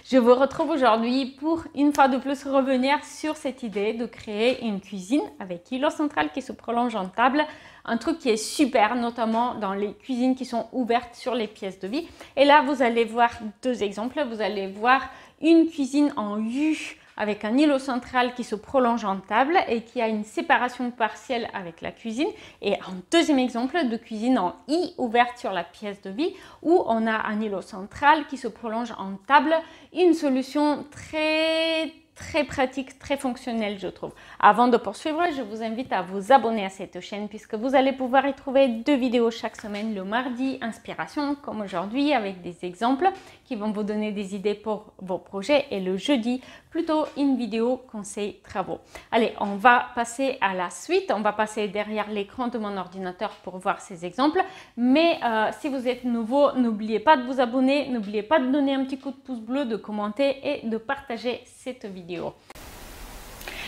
Je vous retrouve aujourd'hui pour une fois de plus revenir sur cette idée de créer une cuisine avec îlot central qui se prolonge en table. Un truc qui est super, notamment dans les cuisines qui sont ouvertes sur les pièces de vie. Et là, vous allez voir deux exemples. Vous allez voir une cuisine en U avec un îlot central qui se prolonge en table et qui a une séparation partielle avec la cuisine. Et un deuxième exemple de cuisine en I ouverte sur la pièce de vie où on a un îlot central qui se prolonge en table. Une solution très pratique, très fonctionnelle, je trouve. Avant de poursuivre, je vous invite à vous abonner à cette chaîne puisque vous allez pouvoir y trouver 2 vidéos chaque semaine. Le mardi, inspiration, comme aujourd'hui, avec des exemples qui vont vous donner des idées pour vos projets. Et le jeudi, plutôt une vidéo conseil travaux. Allez, on va passer à la suite. On va passer derrière l'écran de mon ordinateur pour voir ces exemples. Mais si vous êtes nouveau, n'oubliez pas de vous abonner. N'oubliez pas de donner un petit coup de pouce bleu, de commenter et de partager cette vidéo.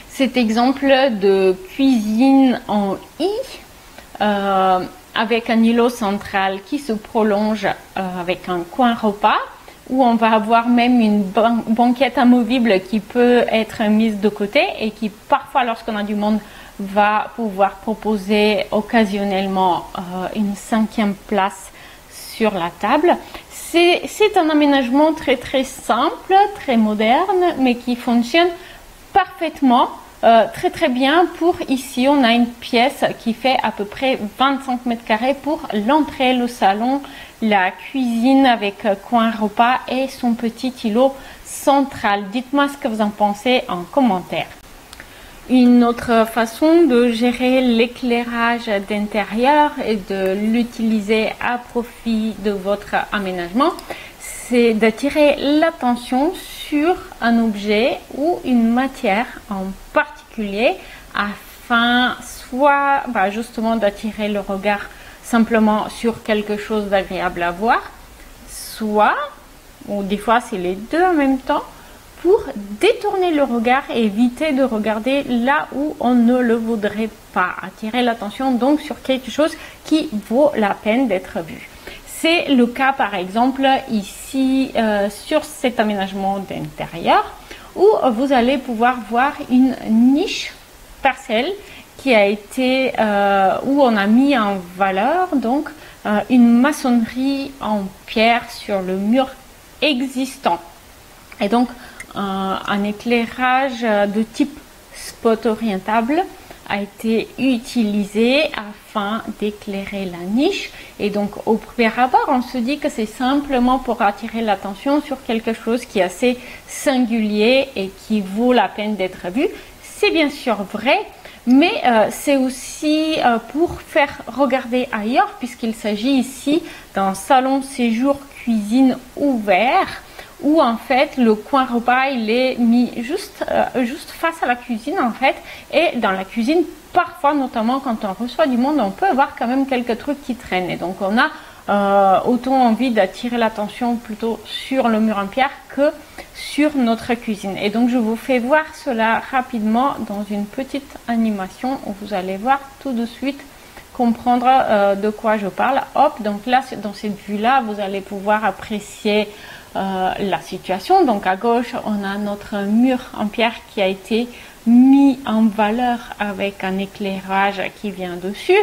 Cet exemple de cuisine en I avec un îlot central qui se prolonge avec un coin repas où on va avoir même une banquette amovible qui peut être mise de côté et qui parfois lorsqu'on a du monde va pouvoir proposer occasionnellement une 5e place sur la table. C'est un aménagement très simple, très moderne, mais qui fonctionne parfaitement, très bien. Pour ici, on a une pièce qui fait à peu près 25 mètres carrés pour l'entrée, le salon, la cuisine avec coin repas et son petit îlot central. Dites-moi ce que vous en pensez en commentaire. Une autre façon de gérer l'éclairage d'intérieur et de l'utiliser à profit de votre aménagement, c'est d'attirer l'attention sur un objet ou une matière en particulier afin soit justement d'attirer le regard simplement sur quelque chose d'agréable à voir, soit, ou des fois c'est les deux en même temps, pour détourner le regard et éviter de regarder là où on ne le voudrait pas. Attirer l'attention donc sur quelque chose qui vaut la peine d'être vu. C'est le cas par exemple ici sur cet aménagement d'intérieur où vous allez pouvoir voir une niche partielle qui a été, où on a mis en valeur donc une maçonnerie en pierre sur le mur existant. Et donc, un éclairage de type spot orientable a été utilisé afin d'éclairer la niche. Et donc, au premier abord, on se dit que c'est simplement pour attirer l'attention sur quelque chose qui est assez singulier et qui vaut la peine d'être vu. C'est bien sûr vrai, mais c'est aussi pour faire regarder ailleurs, puisqu'il s'agit ici d'un salon séjour cuisine ouvert, où en fait le coin repas il est mis juste face à la cuisine en fait, et dans la cuisine parfois notamment quand on reçoit du monde on peut avoir quand même quelques trucs qui traînent et donc on a autant envie d'attirer l'attention plutôt sur le mur en pierre que sur notre cuisine. Et donc je vous fais voir cela rapidement dans une petite animation où vous allez voir tout de suite comprendre de quoi je parle. Hop, donc là dans cette vue là vous allez pouvoir apprécier la situation. Donc à gauche on a notre mur en pierre qui a été mis en valeur avec un éclairage qui vient dessus,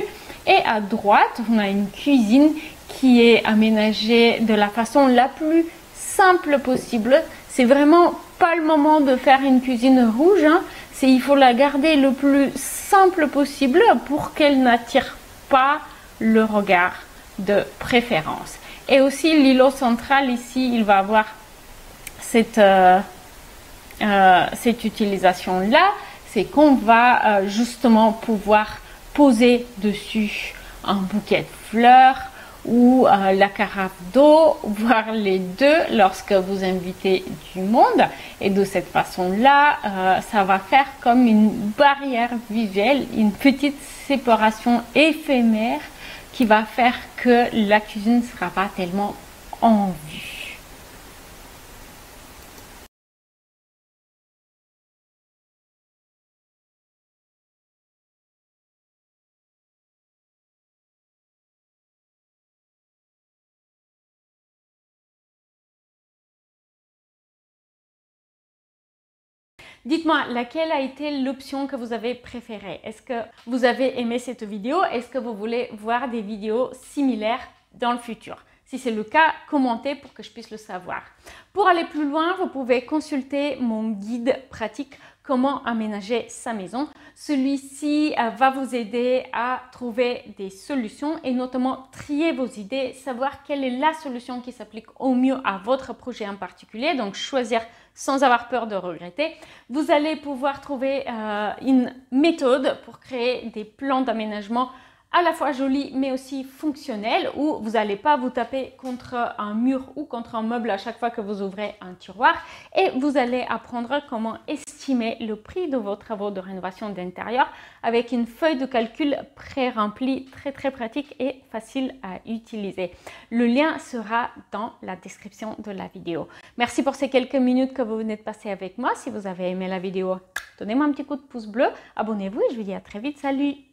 et à droite on a une cuisine qui est aménagée de la façon la plus simple possible. C'est vraiment pas le moment de faire une cuisine rouge, hein. Il faut la garder le plus simple possible pour qu'elle n'attire pas le regard de préférence. Et aussi l'îlot central ici, il va avoir cette utilisation là, c'est qu'on va justement pouvoir poser dessus un bouquet de fleurs ou la carafe d'eau, voire les deux lorsque vous invitez du monde. Et de cette façon là ça va faire comme une barrière visuelle, une petite séparation éphémère qui va faire que la cuisine ne sera pas tellement en vue. Dites-moi, laquelle a été l'option que vous avez préférée? Est-ce que vous avez aimé cette vidéo? Est-ce que vous voulez voir des vidéos similaires dans le futur? Si c'est le cas, commentez pour que je puisse le savoir. Pour aller plus loin, vous pouvez consulter mon guide pratique Comment aménager sa maison. Celui-ci va vous aider à trouver des solutions et notamment trier vos idées, savoir quelle est la solution qui s'applique au mieux à votre projet en particulier, donc choisir sans avoir peur de regretter. Vous allez pouvoir trouver une méthode pour créer des plans d'aménagement à la fois joli mais aussi fonctionnel, où vous n'allez pas vous taper contre un mur ou contre un meuble à chaque fois que vous ouvrez un tiroir, et vous allez apprendre comment estimer le prix de vos travaux de rénovation d'intérieur avec une feuille de calcul pré-remplie, très pratique et facile à utiliser. Le lien sera dans la description de la vidéo. Merci pour ces quelques minutes que vous venez de passer avec moi. Si vous avez aimé la vidéo, donnez-moi un petit coup de pouce bleu, abonnez-vous et je vous dis à très vite. Salut!